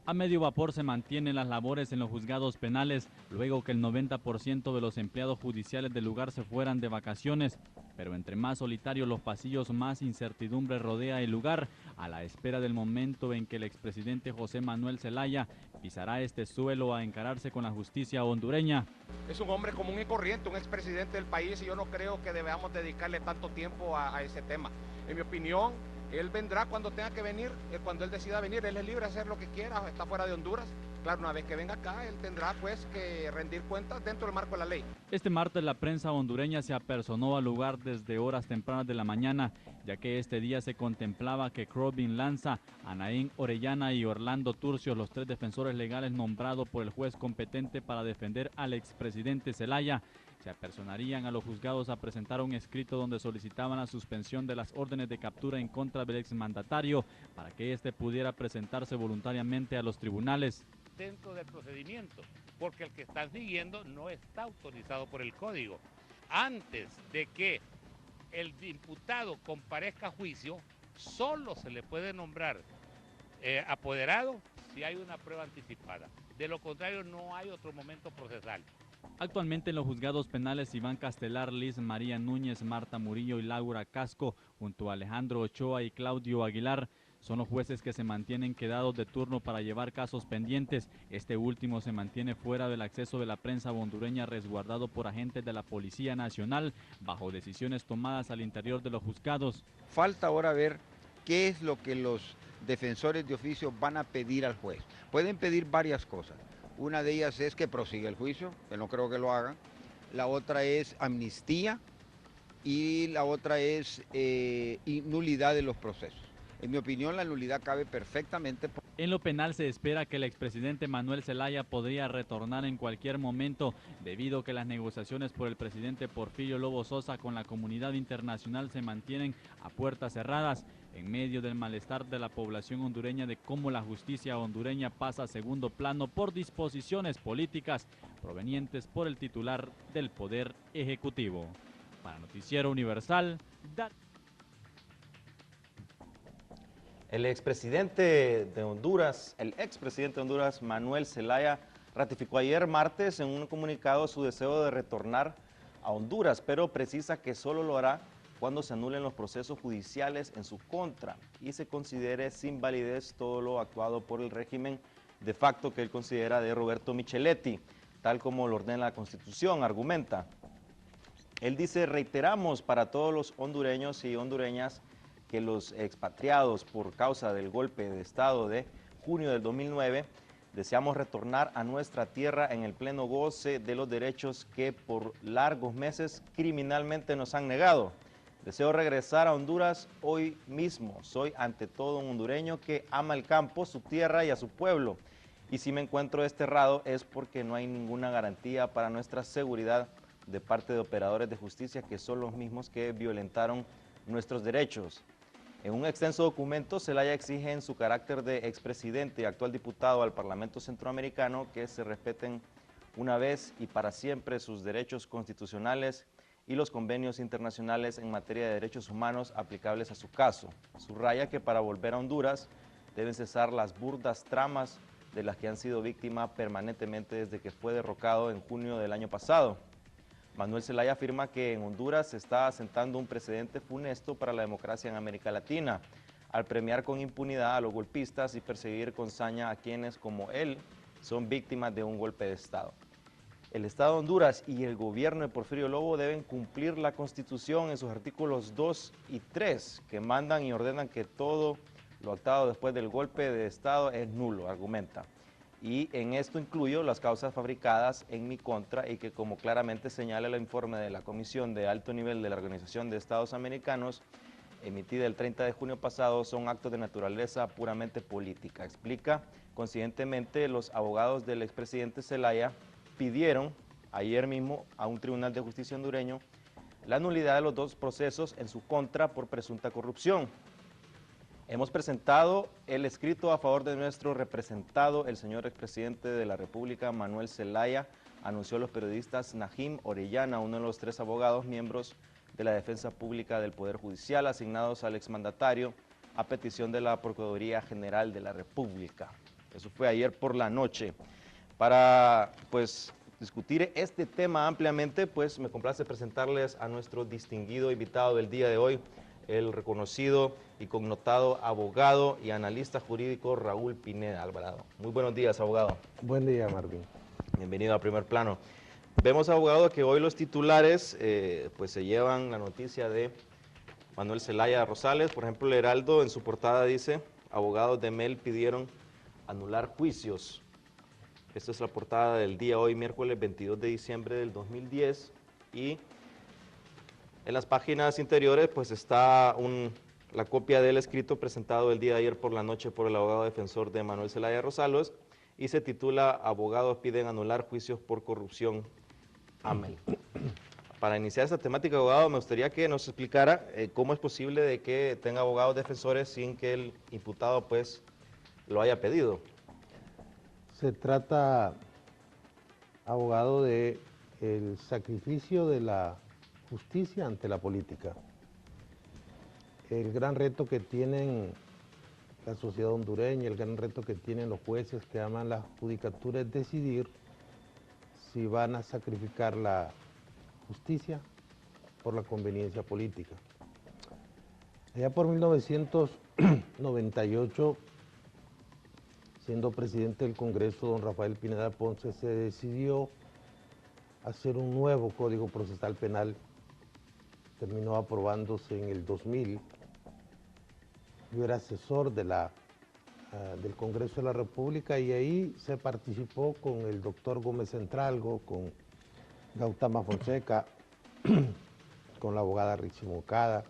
A medio vapor se mantienen las labores en los juzgados penales, luego que el 90% de los empleados judiciales del lugar se fueran de vacaciones. Pero entre más solitarios los pasillos, más incertidumbre rodea el lugar, a la espera del momento en que el expresidente José Manuel Zelaya pisará este suelo a encararse con la justicia hondureña. Es un hombre común y corriente, un expresidente del país, y yo no creo que debamos dedicarle tanto tiempo a ese tema. En mi opinión, él vendrá cuando tenga que venir, cuando él decida venir, él es libre de hacer lo que quiera, está fuera de Honduras. Claro, una vez que venga acá, él tendrá pues que rendir cuentas dentro del marco de la ley. Este martes la prensa hondureña se apersonó al lugar desde horas tempranas de la mañana, ya que este día se contemplaba que Crobin Lanza, Anaín Orellana y Orlando Turcios, los tres defensores legales nombrados por el juez competente para defender al expresidente Zelaya, se apersonarían a los juzgados a presentar un escrito donde solicitaban la suspensión de las órdenes de captura en contra del exmandatario para que éste pudiera presentarse voluntariamente a los tribunales. Dentro del procedimiento, porque el que están siguiendo no está autorizado por el código. Antes de que el imputado comparezca a juicio, solo se le puede nombrar apoderado si hay una prueba anticipada. De lo contrario, no hay otro momento procesal. Actualmente en los juzgados penales Iván Castelar, Liz María Núñez, Marta Murillo y Laura Casco, junto a Alejandro Ochoa y Claudio Aguilar, son los jueces que se mantienen quedados de turno para llevar casos pendientes. Este último se mantiene fuera del acceso de la prensa hondureña, resguardado por agentes de la Policía Nacional, bajo decisiones tomadas al interior de los juzgados. Falta ahora ver qué es lo que los defensores de oficio van a pedir al juez. Pueden pedir varias cosas. Una de ellas es que prosiga el juicio, que no creo que lo hagan. La otra es amnistía y la otra es nulidad de los procesos. En mi opinión, la nulidad cabe perfectamente. En lo penal se espera que el expresidente Manuel Zelaya podría retornar en cualquier momento, debido a que las negociaciones por el presidente Porfirio Lobo Sosa con la comunidad internacional se mantienen a puertas cerradas, en medio del malestar de la población hondureña de cómo la justicia hondureña pasa a segundo plano por disposiciones políticas provenientes por el titular del Poder Ejecutivo. Para Noticiero Universal, El expresidente de Honduras, Manuel Zelaya, ratificó ayer martes en un comunicado su deseo de retornar a Honduras, pero precisa que solo lo hará cuando se anulen los procesos judiciales en su contra y se considere sin validez todo lo actuado por el régimen de facto que él considera de Roberto Micheletti, tal como lo ordena la Constitución, argumenta. Él dice: reiteramos para todos los hondureños y hondureñas que los expatriados por causa del golpe de Estado de junio del 2009 deseamos retornar a nuestra tierra en el pleno goce de los derechos que por largos meses criminalmente nos han negado. Deseo regresar a Honduras hoy mismo. Soy ante todo un hondureño que ama el campo, su tierra y a su pueblo. Y si me encuentro desterrado es porque no hay ninguna garantía para nuestra seguridad de parte de operadores de justicia que son los mismos que violentaron nuestros derechos. En un extenso documento, Zelaya exige en su carácter de expresidente y actual diputado al Parlamento Centroamericano que se respeten una vez y para siempre sus derechos constitucionales y los convenios internacionales en materia de derechos humanos aplicables a su caso. Subraya que para volver a Honduras deben cesar las burdas tramas de las que han sido víctima permanentemente desde que fue derrocado en junio del año pasado. Manuel Zelaya afirma que en Honduras se está asentando un precedente funesto para la democracia en América Latina, al premiar con impunidad a los golpistas y perseguir con saña a quienes, como él, son víctimas de un golpe de Estado. El Estado de Honduras y el gobierno de Porfirio Lobo deben cumplir la Constitución en sus artículos 2 y 3, que mandan y ordenan que todo lo actado después del golpe de Estado es nulo, argumenta. Y en esto incluyo las causas fabricadas en mi contra y que, como claramente señala el informe de la Comisión de Alto Nivel de la Organización de Estados Americanos, emitida el 30 de junio pasado, son actos de naturaleza puramente política. Explica: conscientemente, los abogados del expresidente Zelaya pidieron ayer mismo a un tribunal de justicia hondureño la nulidad de los dos procesos en su contra por presunta corrupción. Hemos presentado el escrito a favor de nuestro representado, el señor expresidente de la República, Manuel Zelaya, anunció a los periodistas Najim Orellana, uno de los 3 abogados miembros de la Defensa Pública del Poder Judicial asignados al exmandatario a petición de la Procuraduría General de la República. Eso fue ayer por la noche. Para, pues, discutir este tema ampliamente, pues me complace presentarles a nuestro distinguido invitado del día de hoy, el reconocido y connotado abogado y analista jurídico Raúl Pineda Alvarado. Muy buenos días, abogado. Buen día, Martín. Bienvenido a Primer Plano. Vemos, abogado, que hoy los titulares pues se llevan la noticia de Manuel Zelaya Rosales. Por ejemplo, el Heraldo en su portada dice: abogados de MEL pidieron anular juicios. Esta es la portada del día hoy, miércoles 22 de diciembre del 2010. Y en las páginas interiores pues está la copia del escrito presentado el día de ayer por la noche por el abogado defensor de Manuel Zelaya Rosales y se titula Abogados piden anular juicios por corrupción a MEL. Para iniciar esta temática, abogado, me gustaría que nos explicara cómo es posible de que tenga abogados defensores sin que el imputado pues lo haya pedido. Se trata, abogado, de el sacrificio de la justicia ante la política. El gran reto que tienen la sociedad hondureña, el gran reto que tienen los jueces que aman la judicatura es decidir si van a sacrificar la justicia por la conveniencia política. Allá por 1998, siendo presidente del Congreso, don Rafael Pineda Ponce, se decidió hacer un nuevo Código Procesal Penal. Terminó aprobándose en el 2000. Yo era asesor del Congreso de la República y ahí se participó con el doctor Gómez Centralgo, con Gautama Fonseca, con la abogada Rixi Moncada,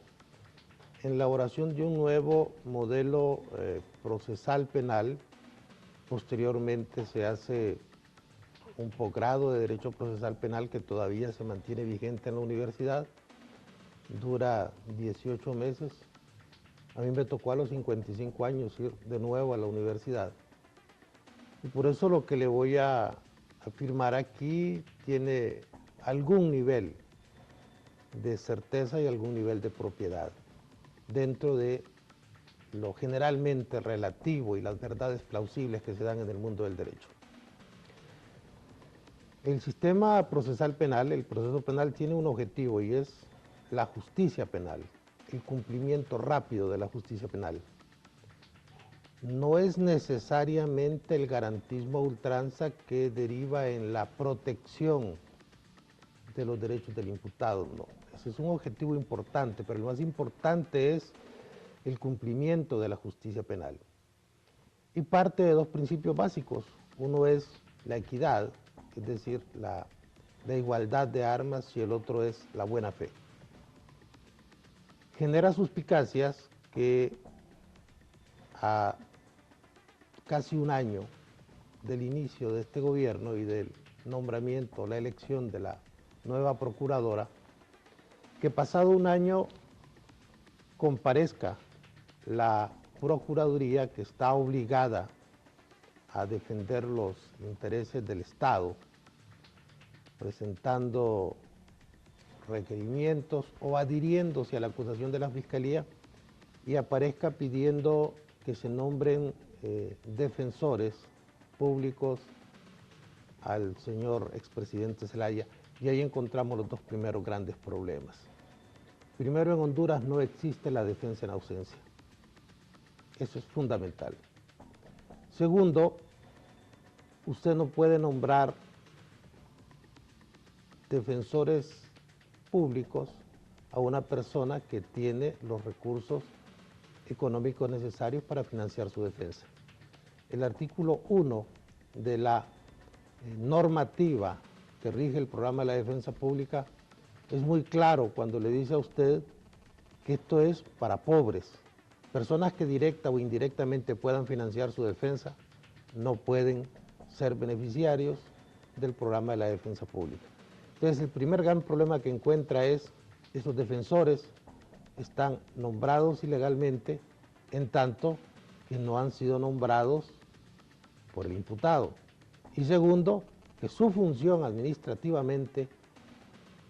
en la elaboración de un nuevo modelo procesal penal. Posteriormente se hace un posgrado de Derecho Procesal Penal que todavía se mantiene vigente en la universidad, dura 18 meses. A mí me tocó a los 55 años ir de nuevo a la universidad. Y por eso lo que le voy a afirmar aquí tiene algún nivel de certeza y algún nivel de propiedad dentro de lo generalmente relativo y las verdades plausibles que se dan en el mundo del derecho. El sistema procesal penal, el proceso penal, tiene un objetivo y es la justicia penal, el cumplimiento rápido de la justicia penal. No es necesariamente el garantismo a ultranza que deriva en la protección de los derechos del imputado, no. Ese es un objetivo importante, pero lo más importante es el cumplimiento de la justicia penal. Y parte de dos principios básicos. Uno es la equidad, es decir, la igualdad de armas, y el otro es la buena fe. Genera suspicacias que a casi un año del inicio de este gobierno y del nombramiento, la elección de la nueva procuradora, que pasado un año comparezca la Procuraduría, que está obligada a defender los intereses del Estado, presentando requerimientos o adhiriéndose a la acusación de la Fiscalía, y aparezca pidiendo que se nombren defensores públicos al señor expresidente Zelaya, y ahí encontramos los dos primeros grandes problemas. Primero, en Honduras no existe la defensa en ausencia. Eso es fundamental. Segundo, usted no puede nombrar defensores públicos a una persona que tiene los recursos económicos necesarios para financiar su defensa. El artículo 1 de la normativa que rige el programa de la defensa pública es muy claro cuando le dice a usted que esto es para pobres. Personas que directa o indirectamente puedan financiar su defensa no pueden ser beneficiarios del programa de la defensa pública. Entonces, el primer gran problema que encuentra es esos defensores están nombrados ilegalmente, en tanto que no han sido nombrados por el imputado. Y segundo, que su función administrativamente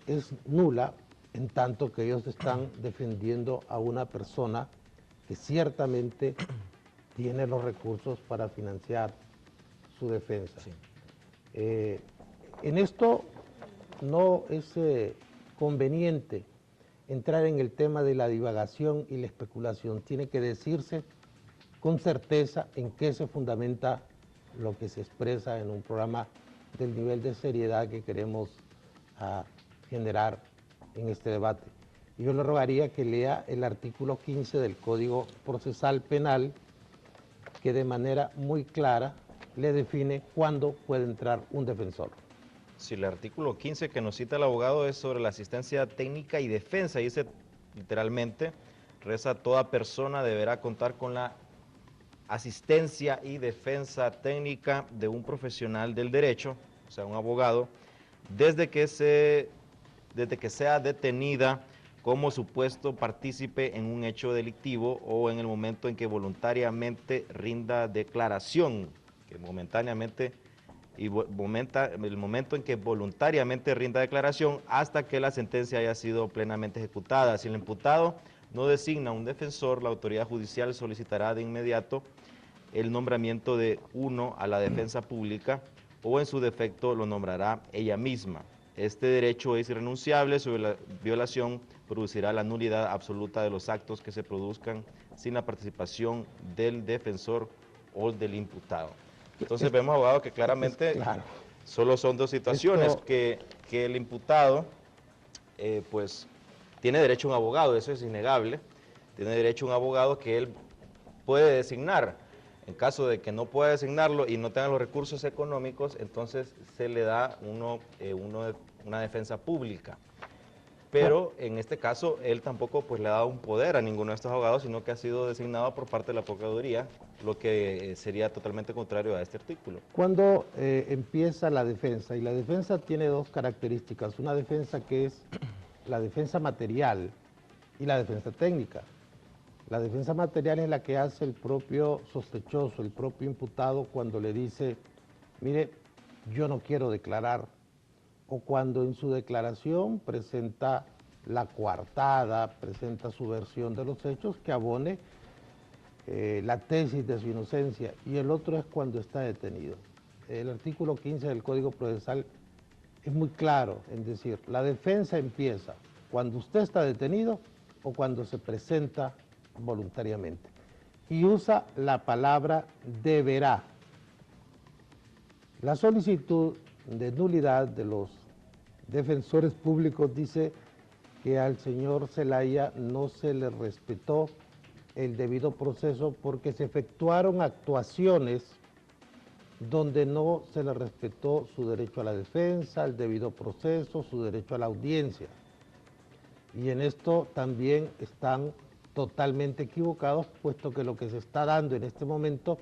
es nula, en tanto que ellos están defendiendo a una persona que ciertamente tiene los recursos para financiar su defensa. Sí. En esto no es conveniente entrar en el tema de la divagación y la especulación. Tiene que decirse con certeza en qué se fundamenta lo que se expresa en un programa del nivel de seriedad que queremos generar en este debate. Yo le rogaría que lea el artículo 15 del Código Procesal Penal, que de manera muy clara le define cuándo puede entrar un defensor. Sí, el artículo 15 que nos cita el abogado es sobre la asistencia técnica y defensa. Dice literalmente, reza: toda persona deberá contar con la asistencia y defensa técnica de un profesional del derecho, o sea, un abogado, desde que sea detenida como supuesto partícipe en un hecho delictivo o en el momento en que voluntariamente rinda declaración, que momentáneamente y el momento en que voluntariamente rinda declaración hasta que la sentencia haya sido plenamente ejecutada. Si el imputado no designa un defensor, la autoridad judicial solicitará de inmediato el nombramiento de uno a la defensa pública o en su defecto lo nombrará ella misma. Este derecho es irrenunciable, su violación producirá la nulidad absoluta de los actos que se produzcan sin la participación del defensor o del imputado. Entonces vemos, abogado, que claramente Claro. solo son dos situaciones, que el imputado pues tiene derecho a un abogado, eso es innegable, tiene derecho a un abogado que él puede designar. En caso de que no pueda designarlo y no tenga los recursos económicos, entonces se le da una defensa pública. Pero en este caso, él tampoco pues le ha dado un poder a ninguno de estos abogados, sino que ha sido designado por parte de la Procuraduría, lo que sería totalmente contrario a este artículo. Cuando empieza la defensa, y la defensa tiene dos características, una defensa que es la defensa material y la defensa técnica. La defensa material es la que hace el propio sospechoso, el propio imputado, cuando le dice, mire, yo no quiero declarar, o cuando en su declaración presenta la coartada, presenta su versión de los hechos que abone la tesis de su inocencia, y el otro es cuando está detenido. El artículo 15 del Código Procesal es muy claro en decir, la defensa empieza cuando usted está detenido o cuando se presenta voluntariamente, y usa la palabra deberá. La solicitud de nulidad de los defensores públicos dice que al señor Zelaya no se le respetó el debido proceso porque se efectuaron actuaciones donde no se le respetó su derecho a la defensa, el debido proceso, su derecho a la audiencia. Y en esto también están totalmente equivocados, puesto que lo que se está dando en este momento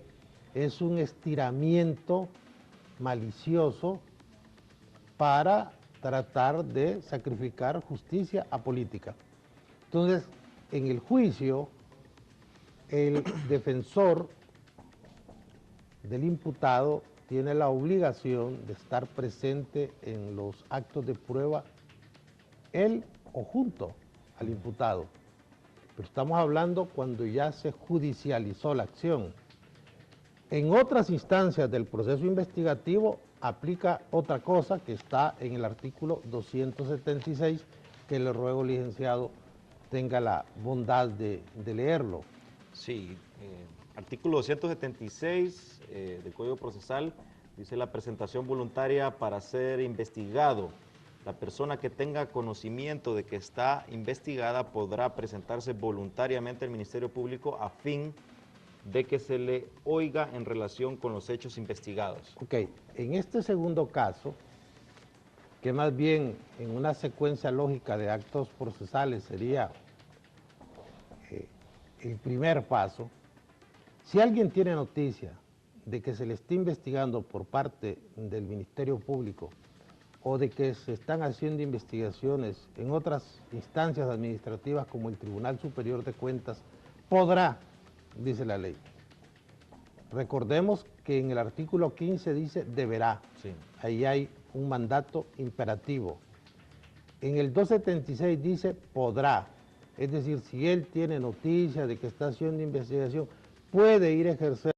es un estiramiento malicioso para tratar de sacrificar justicia a política. Entonces, en el juicio, el defensor del imputado tiene la obligación de estar presente en los actos de prueba, él o junto al imputado. Pero estamos hablando cuando ya se judicializó la acción. En otras instancias del proceso investigativo aplica otra cosa que está en el artículo 276, que le ruego, licenciado, tenga la bondad de leerlo. Sí, artículo 276 del Código Procesal dice: la presentación voluntaria para ser investigado. La persona que tenga conocimiento de que está investigada podrá presentarse voluntariamente al Ministerio Público a fin de que se le oiga en relación con los hechos investigados. Ok, en este segundo caso, que más bien en una secuencia lógica de actos procesales sería el primer paso, si alguien tiene noticia de que se le está investigando por parte del Ministerio Público o de que se están haciendo investigaciones en otras instancias administrativas como el Tribunal Superior de Cuentas, podrá, dice la ley. Recordemos que en el artículo 15 dice deberá, Sí. Ahí hay un mandato imperativo. En el 276 dice podrá, es decir, si él tiene noticia de que está haciendo investigación, puede ir a ejercer